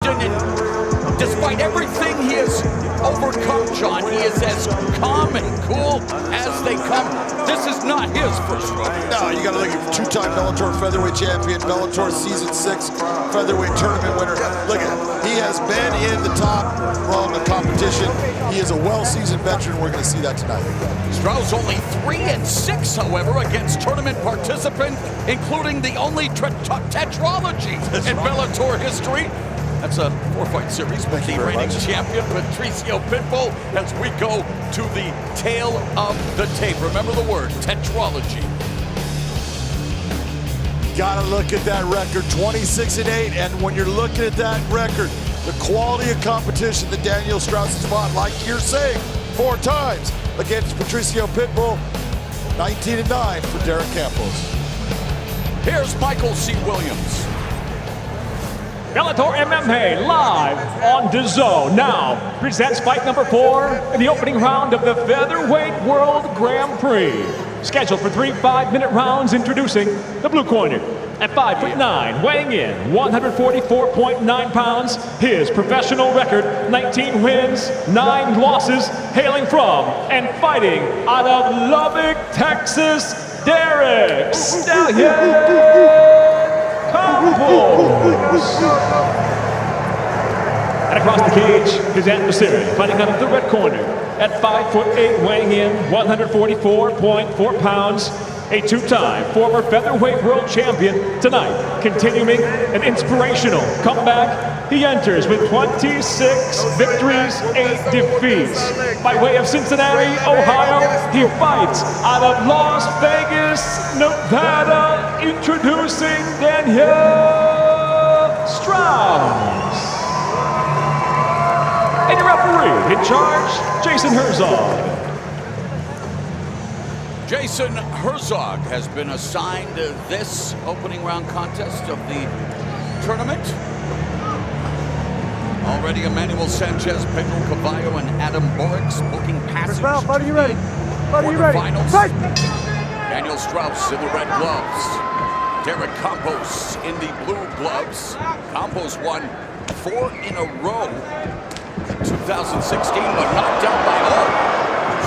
Houston, and despite everything he has overcome, John, he is as calm and cool as they come. This is not his first rodeo. No, you got to look at two-time Bellator featherweight champion, Bellator Season 6 featherweight tournament winner. Look at him. He has been in the top rung of competition. He is a well-seasoned veteran. We're going to see that tonight. Straus only 3-6, however, against tournament participants, including the only tetralogy in Bellator history. That's a 4-fight series with the reigning champion, Patricio Pitbull, as we go to the tail of the tape. Remember the word, tetralogy. Got to look at that record, 26-8, and when you're looking at that record, the quality of competition that Daniel Straus has fought, like you're saying, 4 times against Patricio Pitbull, 19-9 for Derek Campos. Here's Michael C. Williams. Bellator MMA live on DAZN now presents fight number 4 in the opening round of the Featherweight World Grand Prix. Scheduled for 3 5-minute rounds, introducing the blue corner. At 5'9", weighing in 144.9 pounds, his professional record, 19 wins, 9 losses, hailing from and fighting out of Lubbock, Texas, Derek Stallion Campos. And across the cage, his adversary, fighting out of the red corner, at 5'8", weighing in 144.4 pounds, a 2-time former featherweight world champion. Tonight, continuing an inspirational comeback, he enters with 26 victories, 8 defeats. By way of Cincinnati, Ohio, he fights out of Las Vegas, Nevada, introducing Daniel Straus. And your referee in charge, Jason Herzog. Jason Herzog has been assigned this opening round contest of the tournament. Already Emmanuel Sanchez, Pedro Cavallo, and Adam Borix booking passage to the quarterfinals. Daniel Straus in the red gloves. Derek Campos in the blue gloves. Campos won 4 in a row in 2016, but knocked out by all.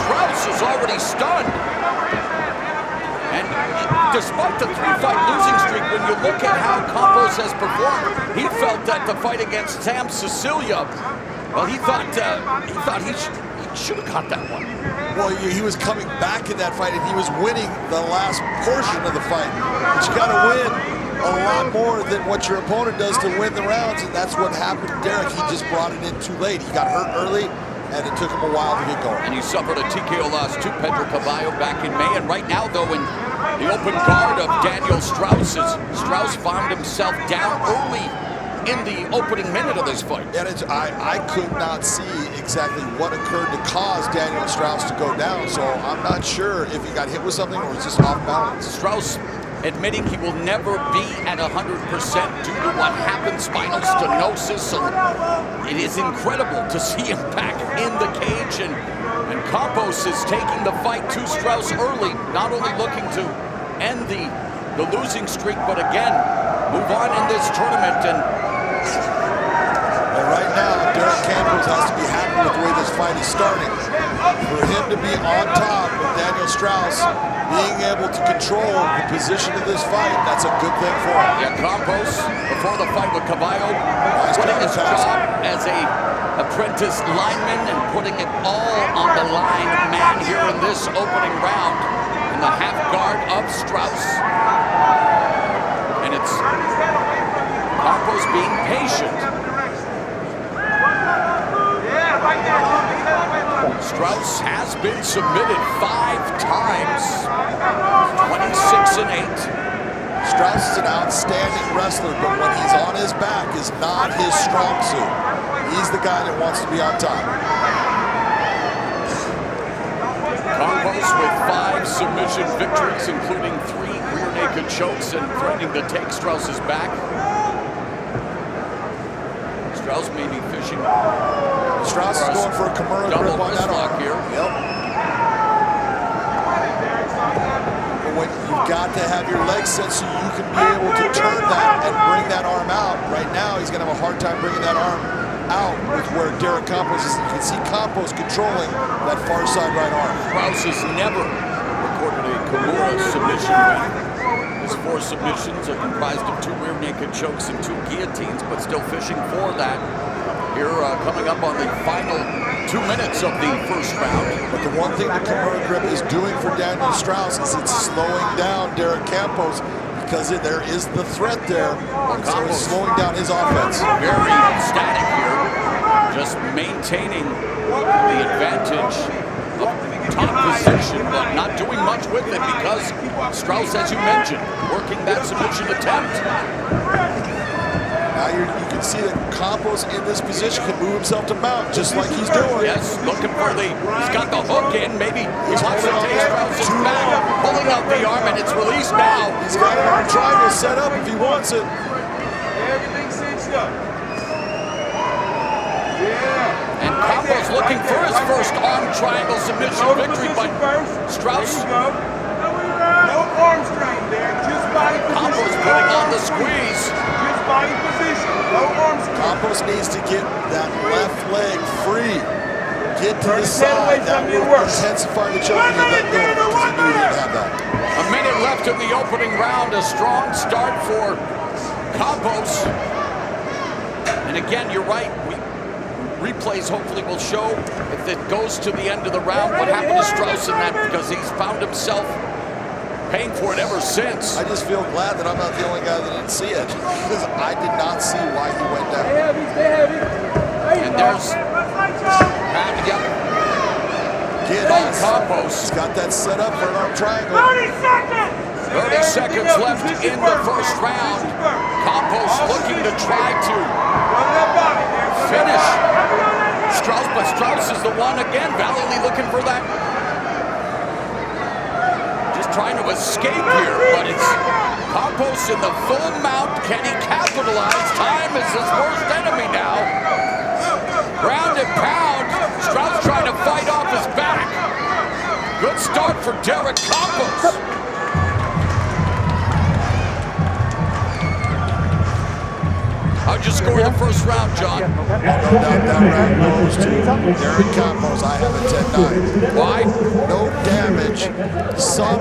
Straus is already stunned. And despite the 3-fight losing streak, when you look at how Campos has performed, he felt that the fight against Sam Sicilia, well, he thought he should have caught that one. Well, he was coming back in that fight, and he was winning the last portion of the fight. But you got to win a lot more than what your opponent does to win the rounds, and that's what happened to Derek. He just brought it in too late. He got hurt early, and it took him a while to get going. And he suffered a TKO loss to Pedro Cavallo back in May. And right now, though, in the open guard of Daniel Straus, Straus found himself down early in the opening minute of this fight. And I could not see exactly what occurred to cause Daniel Straus to go down, so I'm not sure if he got hit with something or was just off balance. Straus admitting he will never be at 100% due to what happened, spinal stenosis. So it is incredible to see him back in the cage, and Campos is taking the fight to Straus early, not only looking to end the losing streak, but again, move on in this tournament. And right now, Derek Campos has to be happy with the way this fight is starting. For him to be on top of Daniel Straus, being able to control the position of this fight, that's a good thing for him. Yeah, Campos, before the fight with Cavallo, putting his job as a apprentice lineman and putting it all on the line, man, here in this opening round in the half guard of Straus. And it's Campos being patient. Straus has been submitted 5 times, 26-8. Straus is an outstanding wrestler, but when he's on his back is not his strong suit. He's the guy that wants to be on top. Campos with 5 submission victories, including 3 rear naked chokes, and threatening to take Straus's back. Straus may be fishing. Straus is going for a Kimura grip on that arm. Here. Yep. when you've got to have your legs set so you can be able to turn that and bring that arm out. Right now, he's going to have a hard time bringing that arm out with where Derek Campos is. You can see Campos controlling that far side right arm. Straus has never recorded a Kimura submission win. His 4 submissions are comprised of 2 rear naked chokes and 2 guillotines, but still fishing for that. Here, coming up on the final 2 minutes of the first round. But the one thing the Kimura grip is doing for Daniel Straus is it's slowing down Derek Campos because there is the threat there. So it's slowing down his offense. Very static here, just maintaining the advantage of top position, but not doing much with it because Straus, as you mentioned, working that submission attempt. Now you can see that Campos in this position can move himself to mount just like he's doing. Yes, looking for he's got the hook in, maybe he wants to take Straus' back, pulling out the arm, and it's released now. He's got an arm triangle set up if he wants it. Everything cinched up. Yeah. And Campos looking for his first arm triangle submission victory, but Straus. No arm strain there, just body position. Campos putting on the squeeze. Just body position, no arm strain. Campos needs to get that left leg free. Get to the side. That will intensify the choke and let go because he knew he didn't have that. A minute left in the opening round. A strong start for Campos. And again, you're right. Replays hopefully will show if it goes to the end of the round what happened to Straus in that, because he's found himself paying for it ever since. I just feel glad that I'm not the only guy that didn't see it because I did not see why he went down. And there's Campos. He's got that set up for an arm triangle. 30 seconds left in the first round. Campos looking to try to finish Straus, but Straus is the one again, valiantly looking for that. Just trying to escape here, but it's Campos in the full mount. Can he capitalize? Time is his worst enemy now. Ground and pound. Straus trying to fight off his back. Good start for Derek Campos. How'd you score the first round, John? No doubt that round goes to Derek Campos. I have a 10-9. Why? No damage. Some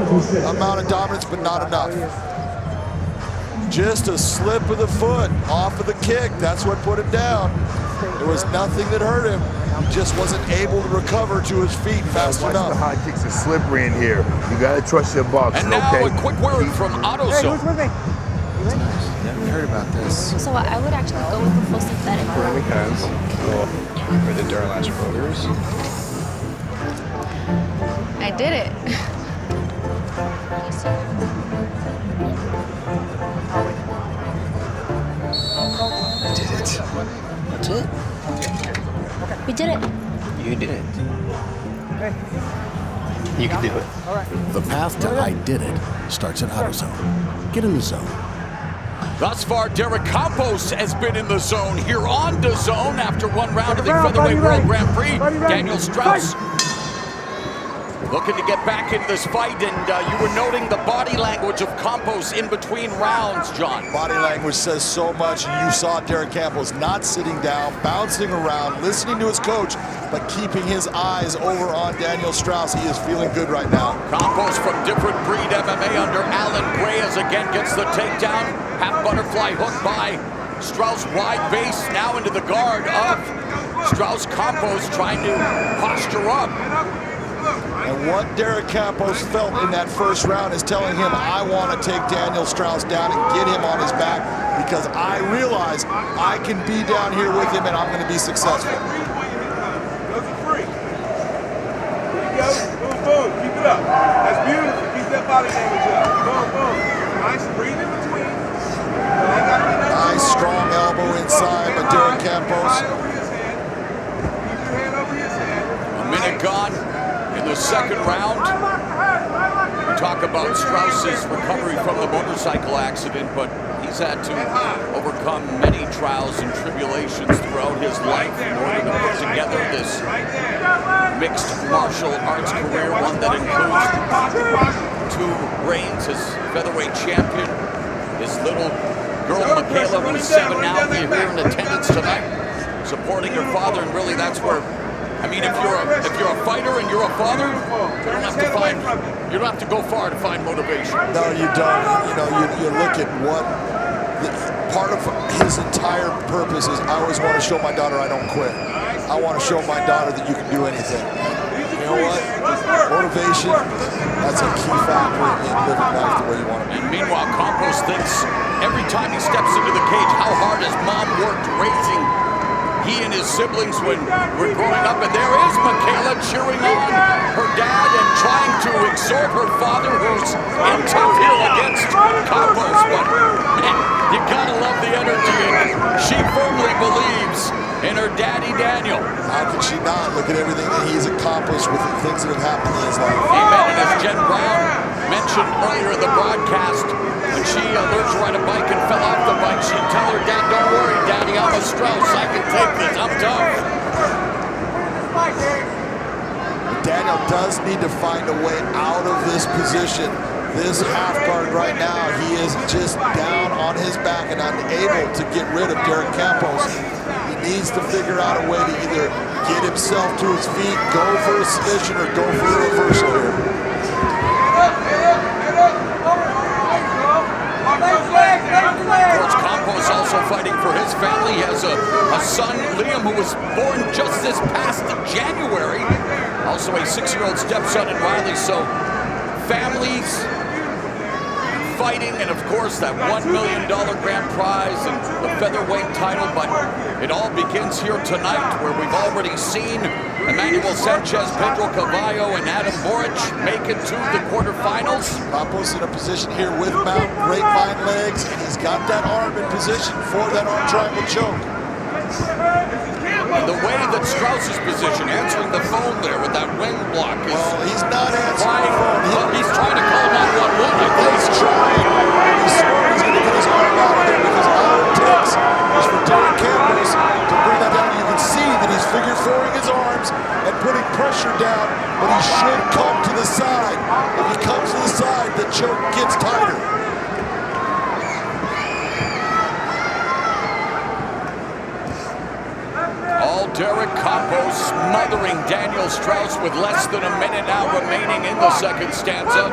amount of dominance, but not enough. Just a slip of the foot off of the kick. That's what put him down. There was nothing that hurt him. He just wasn't able to recover to his feet fast enough. The high kicks are slippery in here. You gotta trust your boxing, And now okay? a quick word from AutoZone. Never heard about this. So I would actually go with the full synthetic. Ceramic hands for the Duralash voters. I did it. I did it. That's it? We did it. You did it. You can do it. The path to I did it starts at AutoZone. Get in the zone. Thus far, Derek Campos has been in the zone here on DAZN after one round of the Featherweight World Grand Prix. Daniel Straus looking to get back into this fight, and you were noting the body language of Campos in between rounds, John. Body language says so much. You saw Derek Campos not sitting down, bouncing around, listening to his coach, but keeping his eyes over on Daniel Straus. He is feeling good right now. Campos from Different Breed MMA under Alan Gray as again gets the takedown. Half butterfly hook by Straus, wide base now into the guard of Straus. Campos trying to posture up. And what Derek Campos felt in that first round is telling him, I want to take Daniel Straus down and get him on his back because I realize I can be down here with him and I'm going to be successful. Those are free. There you go. Boom, boom. Keep it up. That's beautiful. Keep that body language up. Boom, boom. Nice. Breathe in between. Nice strong elbow inside by Derek Campos. Keep your hand over his head. A minute gone in the second round. We talk about Straus's recovery from the motorcycle accident, but he's had to overcome many trials and tribulations throughout his life in order to put together this mixed martial arts career, one that includes who reigns as featherweight champion. His little girl, Michaela, who's 7 now, here in attendance tonight, supporting her father, and really that's where, I mean, if you're a fighter and you're a father, you don't have to go far to find motivation. No, you don't. You know, you look at what part of his entire purpose is. I always want to show my daughter I don't quit. I want to show my daughter that you can do anything. You know what? Motivation, that's a key factor in living life the way you want to be. And meanwhile, Campos thinks every time he steps into the cage how hard his mom worked raising he and his siblings when we're growing up. And there is Michaela cheering on her dad and trying to exhort her father, who's in tough heel against Campos. But man, you gotta love the energy, and she firmly believes in her daddy, Daniel. How can she not? Look at everything that he's accomplished with the things that have happened in his life. Amen. And as Jen Brown mentioned earlier in the broadcast, when she learned to ride a bike and fell off the bike, she'd tell her dad, "Don't worry, Daddy, I'm a Straus. I can take this. I'm tough." Daniel does need to find a way out of this position. This half guard right now, he is just down on his back and unable to get rid of Derek Campos. He needs to figure out a way to either get himself to his feet, go for a submission, or go for a reversal here. Of course, Campos also fighting for his family. He has a son, Liam, who was born just this past January. Also a 6-year-old stepson in Riley. So families fighting, and of course that $1 million grand prize and the featherweight title. But it all begins here tonight, where we've already seen Emmanuel Sanchez, Pedro Cavallo, and Adam Boric make it to the quarterfinals. Campos in a position here with Mount, grapevine legs, and he's got that arm in position for that arm triangle choke. And the way that Straus is positioned, answering the phone there with that wing block, is he's not answering the phone. He's trying to call 911. He's trying. He's smart. He's going to get his arm out of there, because all it takes is for Derek Campos to bring that down. You can see that he's figure fouring his arms and putting pressure down, but he should come to the side. If he comes to the side, the choke gets tighter. Derek Campos smothering Daniel Straus with less than a minute now remaining in the second stanza.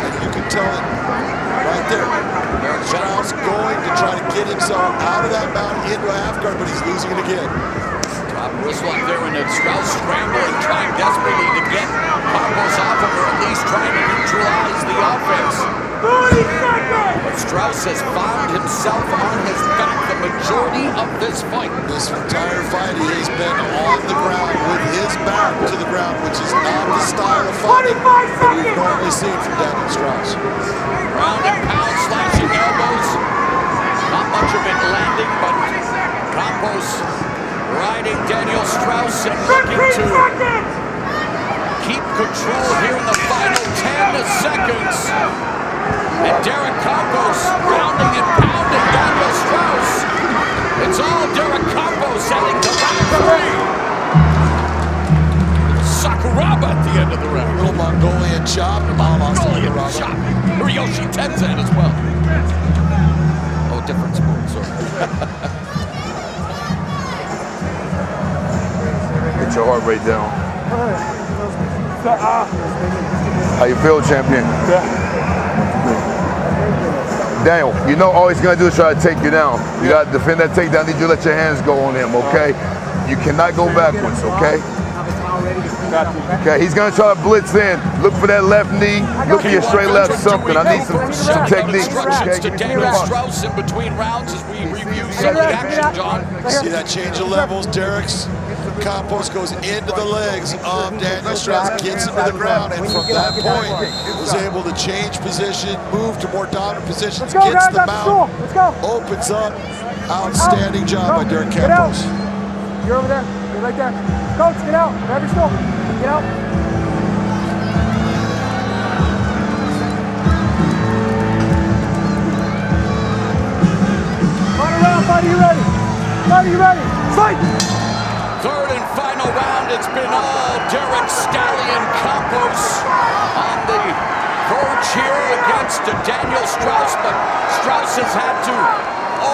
And you can tell it right there. Derek Straus going to try to get himself out of that mount into a half guard, but he's losing it again. Top whistle up there, and it's Straus scrambling, trying desperately to get Campos off him, or at least trying to neutralize the offense. 30 seconds! But Straus has found himself on his back the majority of this fight. This entire fight, he has been on the ground with his back to the ground, which is not the style of fighting that we've normally seen from Daniel Straus. Ground and pound, slashing elbows. Not much of it landing, but Campos riding Daniel Straus and looking to keep control here in the final 10 seconds. And Derek Campos rounding and pounding Daniel Straus. It's all Derek Campos heading to round 3. Sakuraba at the end of the round. Little Mongolian chop. Mongolian chop. Hiroshi Tenzan as well. Oh, different sport, sorry. Get your heart rate down. How you feel, champion? Daniel, you know all he's going to do is try to take you down. You got to defend that takedown. Need you to let your hands go on him, okay? You cannot go backwards, okay? Okay, he's going to try to blitz in. Look for that left knee. Look for your straight left something. I need some technique. Instructions to Daniel Straus in between rounds as we review some of the action, John. See that change of levels? Derek's Campos goes into the legs of Daniel Straus, gets him to the ground, and from that point was able to change position, move to more dominant positions, gets the mount, opens up. Outstanding job by Derek Campos. You're over there. You're right there. Coach, get out. Grab your stool. Get out. Run around, buddy. You ready? Buddy, you ready? Fight! Third and final round it's been all Derek Stallion Campos on the verge here against Daniel Straus, but Straus has had to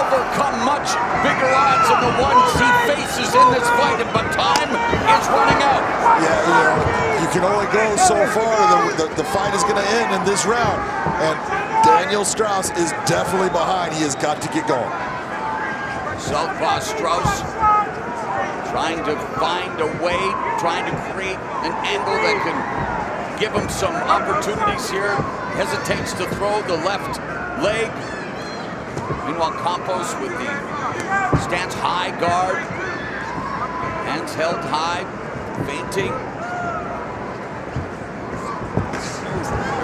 overcome much bigger odds than the ones he faces in this fight, but time is running out. Yeah, you can only go so far. The fight is going to end in this round, and Daniel Straus is definitely behind. He has got to get going. Southpaw Straus trying to find a way, trying to create an angle that can give him some opportunities here. Hesitates to throw the left leg. Meanwhile, Campos with the stance high guard. Hands held high, feinting.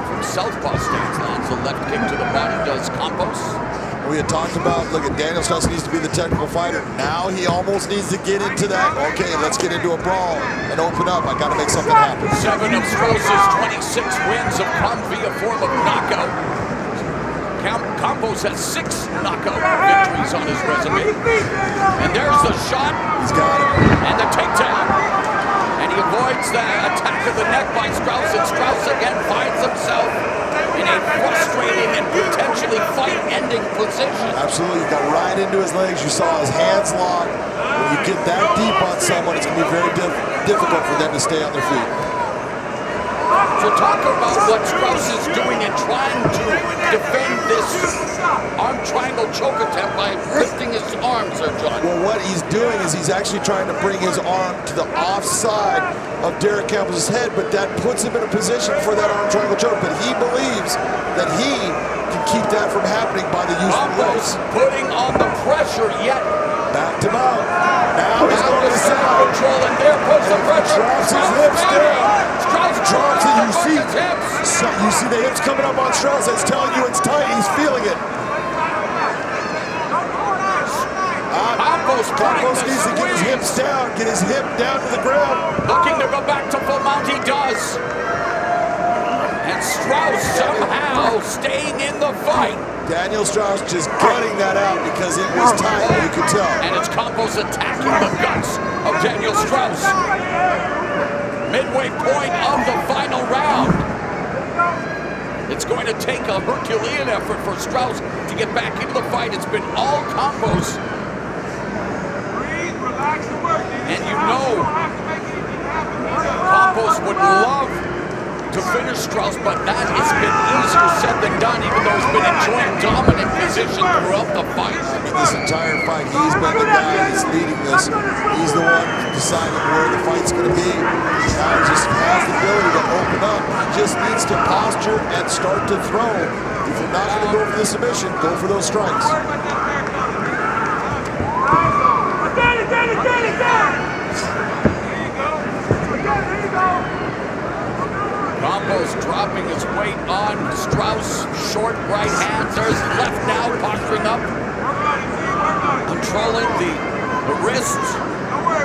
From southpaw stance, lands a left kick to the body, does Campos. We had talked about, look at Daniel Straus needs to be the technical fighter. Now he almost needs to get into that. Okay, let's get into a brawl and open up. I got to make something happen. 7 of Straus's 26 wins have come via form of knockout. Campos has 6 knockout victories on his resume. And there's the shot. He's got it. And the takedown. And he avoids the attack of the neck by Straus. And Straus again finds himself in a frustrating and potentially fight-ending position. Absolutely, he got right into his legs. You saw his hands lock. When you get that deep on someone, it's going to be very difficult for them to stay on their feet. So talk about what Straus is doing in trying to defend this arm triangle choke attempt by lifting his arms there, John. Well, what he's doing is he's actually trying to bring his arm to the offside of Derek Campos' head, but that puts him in a position for that arm triangle choke. But he believes that he can keep that from happening by the use of the legs. Putting on the pressure, yet backed him out. Now he's going to the side. Control, and there puts the pressure. Drops his hips down. Straus drops it. You see the hips coming up on Straus. That's telling you it's tight. He's feeling it. Campos needs to get his hips down. Get his hip down to the ground. Looking to go back to full mount. He does. And Straus somehow staying in the fight. Daniel Straus just gutting that out because it was tight, you could tell. And it's Campos attacking the guts of Daniel Straus. Midway point of the final round. It's going to take a Herculean effort for Straus to get back into the fight. It's been all Campos. And you know, Campos would love to finish Straus, but that has been easier said than done, even though he's been enjoying dominant position throughout the fight. I mean, this entire fight, he's been the guy that's leading this. He's the one deciding where the fight's going to be. Now he just has the ability to open up. He just needs to posture and start to throw. If you're not going to go for the submission, go for those strikes. Campos dropping his weight on Straus. Short right hands. There's left now, posturing up. Controlling the wrists.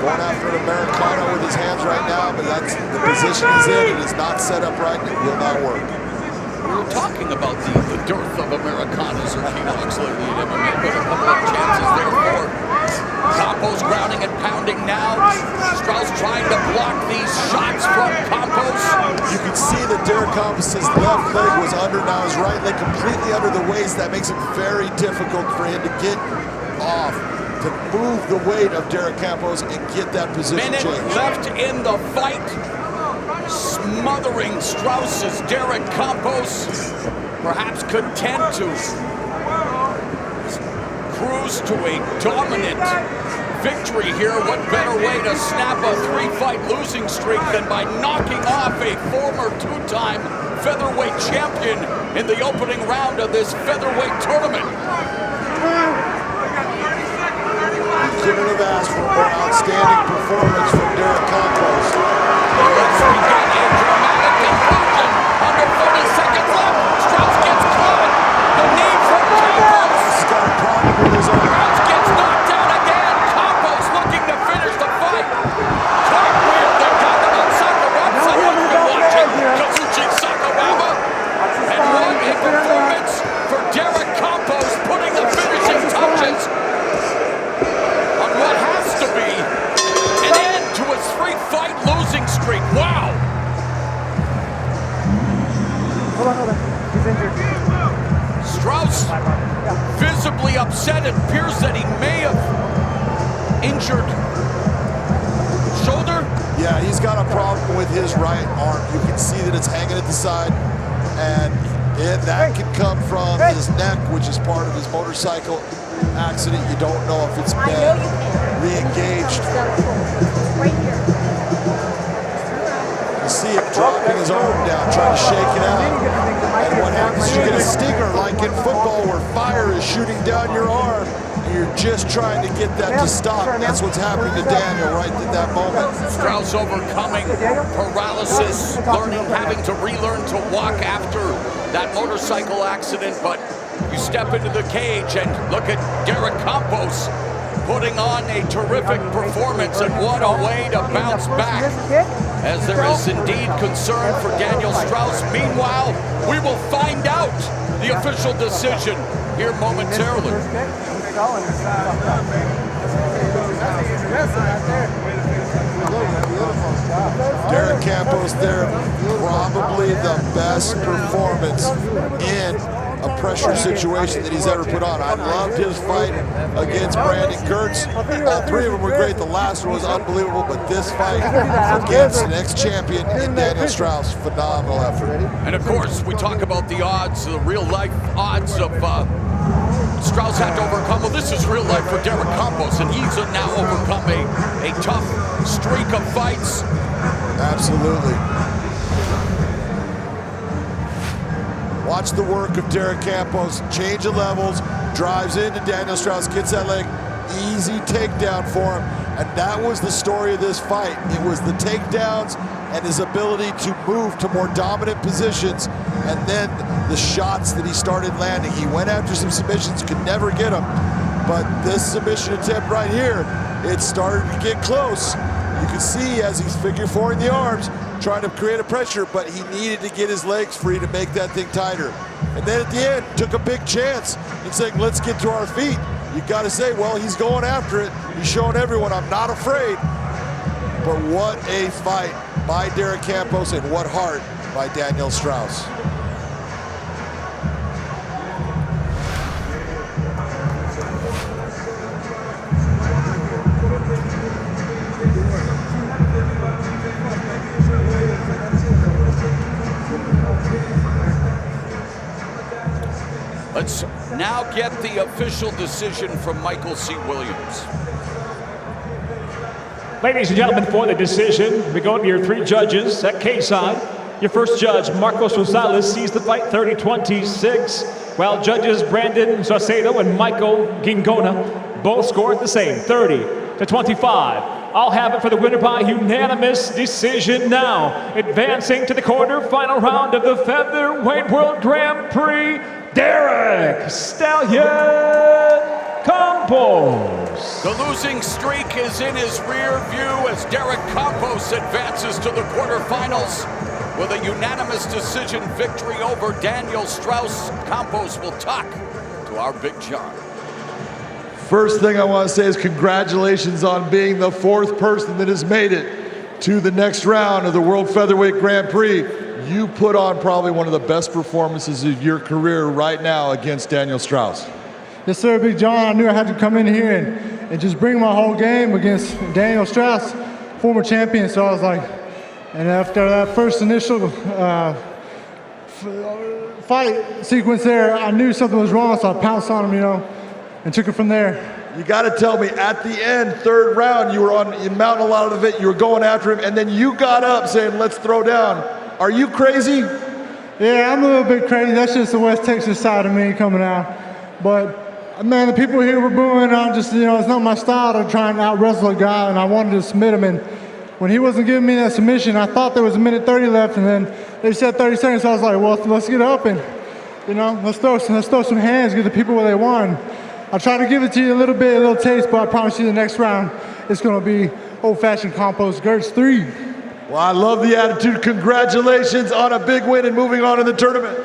Going after an Americano with his hands right now, but that's the position he's in. It is not set up right, and it will not work. We were talking about the dearth of Americanos or keybox lately in MMA, but a couple of chances there for Campos grounding and pounding now. Straus trying to block these shots from Campos. You can see that Derek Campos' left leg was under, now his right leg completely under the waist. That makes it very difficult for him to get off, to move the weight of Derek Campos and get that position changed. Minute left in the fight. Smothering Straus's Derek Campos. Perhaps content to cruise to a dominant victory here. What better way to snap a 3-fight losing streak than by knocking off a former 2-time featherweight champion in the opening round of this featherweight tournament. You couldn't have asked for a more outstanding performance from Derek Campos. Let's begin a dramatic conclusion. Under 30 seconds left. Straus gets caught. The knee from Campos. He's got a problem with his arm. Straus gets knocked down again. Campos looking to finish the fight. Cartwheel. They're talking about Sakuraba. Someone's been watching Kazuchi Sakuraba. And what a performance for Derek Campos, putting the finishing touches on what has to be an end to his 3-fight appears that he may have injured shoulder. Yeah, he's got a problem with his right arm. You can see that it's hanging at the side, and that can come from his neck, which is part of his motorcycle accident. You don't know if it's been re-engaged. You see him dropping his arm down, trying to shake it out. And what happens is you get a stinger, like in football, where fire is shooting down your arm. You're just trying to get that to stop. That's what's happening to Daniel right at that moment. Straus overcoming paralysis, having to relearn to walk after that motorcycle accident. But you step into the cage and look at Derek Campos putting on a terrific performance, and what a way to bounce back, as there is indeed concern for Daniel Straus. Meanwhile, we will find out the official decision here momentarily. Derek Campos there, probably the best performance in a pressure situation that he's ever put on. I loved his fight against Brandon Kurtz. All three of them were great. The last one was unbelievable, but this fight against the ex-champion in Daniel Straus, phenomenal effort. And of course, we talk about the odds, the real-life odds of Straus had to overcome. Well, this is real life for Derek Campos, and he's now overcome a tough streak of fights. Absolutely. Watch the work of Derek Campos, change of levels, drives into Daniel Straus, gets that leg, easy takedown for him. And that was the story of this fight. It was the takedowns and his ability to move to more dominant positions, and then the shots that he started landing. He went after some submissions, could never get them. But this submission attempt right here, it started to get close. You can see as he's figure fouring the arms, trying to create a pressure, but he needed to get his legs free to make that thing tighter. And then at the end, took a big chance in saying, let's get to our feet. You got to say, well, he's going after it. He's showing everyone, I'm not afraid. But what a fight by Derek Campos, and what heart by Daniel Straus. Let's now get the official decision from Michael C. Williams. Ladies and gentlemen, for the decision, we go to your three judges at K-side. Your first judge, Marcos Rosales, sees the fight 30-26, while judges Brandon Saucedo and Michael Gingona both scored the same, 30-25. I'll have it for the winner by unanimous decision now. Advancing to the quarterfinal round of the Featherweight World Grand Prix, Derek "Stallion" Campos. The losing streak is in his rear view as Derek Campos advances to the quarterfinals with a unanimous decision victory over Daniel Straus. Campos will talk to our Big John. First thing I want to say is congratulations on being the fourth person that has made it to the next round of the World Featherweight Grand Prix. You put on probably one of the best performances of your career right now against Daniel Straus. Yes, sir, Big John. I knew I had to come in here and just bring my whole game against Daniel Straus, former champion. So I was like, and after that first initial fight sequence there, I knew something was wrong, so I pounced on him, and took it from there. You got to tell me, at the end, third round, you mounting a lot of it, you were going after him, and then you got up saying, let's throw down. Are you crazy? Yeah, I'm a little bit crazy. That's just the West Texas side of me coming out. But, man, the people here were booing. I'm just, it's not my style to try and out-wrestle a guy, and I wanted to submit him. And when he wasn't giving me that submission, I thought there was 1:30 left, and then they said 30 seconds. So I was like, well, let's get up and, let's throw some hands, give the people what they want. I'll try to give it to you a little taste, but I promise you the next round, it's going to be old-fashioned Campos Gertz 3. Well, I love the attitude. Congratulations on a big win and moving on in the tournament.